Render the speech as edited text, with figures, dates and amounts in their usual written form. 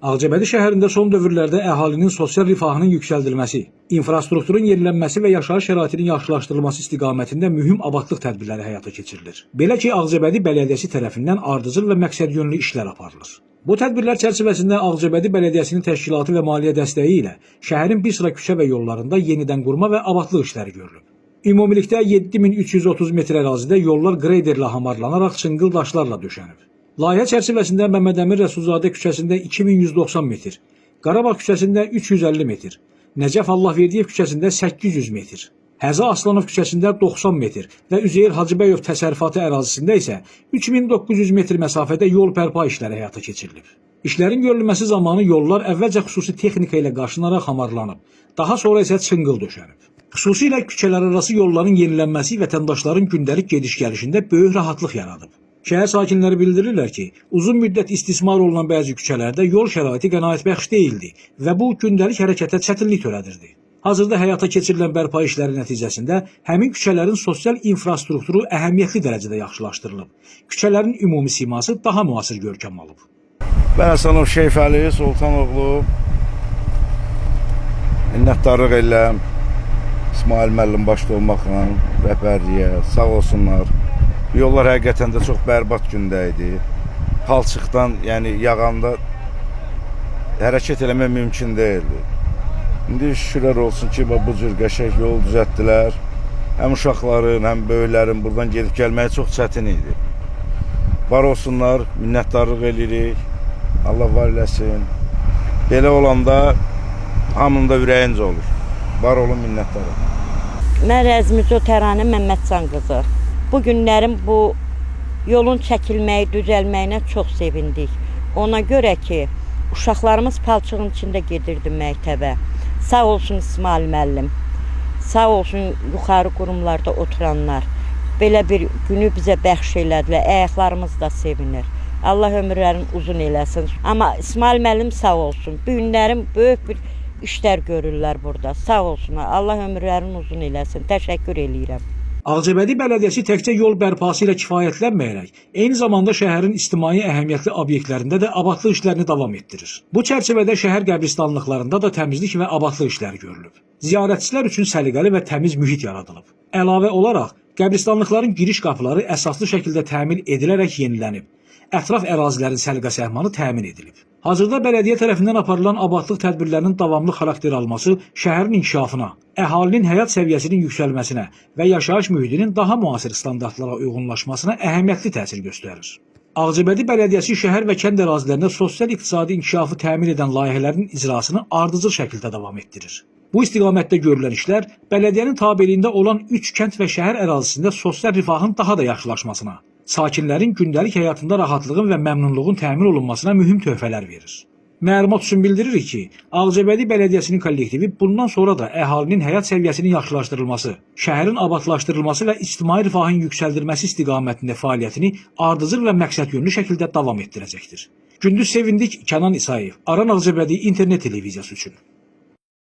Ağcabədi şəhərində son dövrlərdə əhalinin sosial rifahının yüksəldilməsi, infrastrukturun yenilənməsi və yaşayış şəraitinin yaxşılaşdırılması istiqamətində mühüm abadlıq tədbirləri həyata keçirilir. Belə ki, Ağcabədi Bələdiyyəsi tərəfindən ardıcıl və məqsədyönlü işlər aparılır. Bu tədbirlər çərçivəsində Ağcabədi Bələdiyyəsinin təşkilatı və maliyyə dəstəyi ilə şəhərin bir sıra küçə və yollarında yenidən qurma və abadlıq işləri görülüb. Ümumilikdə 7330 metr ərazidə yollar qreyderlə hamarlanaraq çınqıl daşlarla döşənib. Layihə çərçivəsində Məmmədəmin Rəsulzadə küçəsində 2190 metr, Qarabağ küçəsində 350 metr, Nəcəf Allahverdiyev küçəsində 800 metr, Həzə Aslanov küçəsində 90 metr və Üzeyir Hacıbəyov təsərrüfatı ərazisində isə 3900 metr məsafədə yol bərpa işləri həyata keçirilib. İşlərin görülməsi zamanı yollar əvvəlcə xüsusi texnika ilə qaşınaraq hamarlanıb, daha sonra isə çınqıl döşənib. Xüsusilə küçələrarası yolların yenilənməsi vətəndaşların gündəlik gediş-gəlişində böyük rahatlıq yaradıb. Şəhər sakinləri bildirirlər ki, uzun müddət istismar olunan bəzi küçələrdə yol şəraiti qənaətbəxş deyildi və bu gündəlik hərəkətə çətinlik törədirdi. Hazırda həyata keçirilən bərpa işləri nəticəsində həmin küçələrin sosial infrastrukturu əhəmiyyətli dərəcədə yaxşılaşdırılıb. Küçələrin ümumi siması daha müasir görkəm alıb. Mən Həsənov Şeyfəli Sultanoğlu minnətdarlıq edirəm İsmail müəllim başda olmaqla rəhbərliyə, sağ olsunlar. Yollar həqiqətən də çox bərbad gündə idi. Palçıqdan, yəni yağanda hərəkət eləmək mümkün deyildi. İndi şükürlər olsun ki, bu cür qəşəng yol düzəltdilər. Həm uşaqların, həm böyüklərin buradan gedib gəlməyi çox çətin idi. Var olsunlar, minnətdarlıq edirik. Allah var eləsin. Belə olanda hamının da ürəyincə olur. Var olun, minnətdarlıq. Mən Rəzmizo Təranə Məmmədcan qızı. Bu günlərin bu yolun çəkilməyi, düzəlməyinə çox sevindik. Ona görə ki, uşaqlarımız palçığın içində gedirdi məktəbə. Sağ olsun İsmail müəllim, sağ olsun yuxarı qurumlarda oturanlar. Belə bir günü bizə bəxş elədilər, ayaqlarımız da sevinir. Allah ömürlərini uzun eləsin. Amma İsmail müəllim sağ olsun. Bu günlərin böyük bir işlər görürlər burada. Sağ olsunlar. Allah ömürlərini uzun eləsin. Təşəkkür eləyirəm. Ağcabədi Bələdiyyəsi təkcə yol bərpası ilə kifayətlənməyərək, eyni zamanda şəhərin ictimai əhəmiyyətli obyektlərində də abadlıq işlərini davam etdirir. Bu çərçivədə şəhər qəbristanlıqlarında da təmizlik və abadlıq işləri görülüb. Ziyarətçilər üçün səliqəli və təmiz mühit yaradılıb. Əlavə olaraq, qəbristanlıqların giriş qapıları əsaslı şəkildə təmin edilərək yenilənib. Ətraf ərazilərin səliqə-səhmanı təmin edilib. Hazırda bələdiyyə tərəfindən aparılan abadlıq tədbirlərinin davamlı xarakter alması şəhərin inkişafına, əhalinin həyat səviyyəsinin yüksəlməsinə və yaşayış mühitinin daha müasir standartlara uyğunlaşmasına əhəmiyyətli təsir göstərir. Ağcabədi Bələdiyyəsi şəhər və kənd ərazilərində sosial-iqtisadi inkişafı təmin edən layihələrin icrasını ardıcıl şəkildə davam etdirir. Bu istiqamətdə görülən işlər bələdiyyənin tabeliyində olan 3 kənd və şəhər ərazisində sosial rifahın daha da yaxşılaşmasına, sakinlərin gündəlik həyatında rahatlığın və məmnunluğun təmin olunmasına mühüm töhfələr verir. Məlumat üçün bildiririk ki, Ağcabədi Bələdiyyəsinin kollektivi bundan sonra da əhalinin həyat səviyyəsinin yaxşılaşdırılması, şəhərin abadlaşdırılması və ictimai rifahın yüksəldilməsi istiqamətində fəaliyyətini ardıcıl və məqsədyönlü şəkildə davam etdirəcəkdir. Gündüz Sevindik, Kənan İsayev, Aran Ağcabədi internet televiziyası üçün.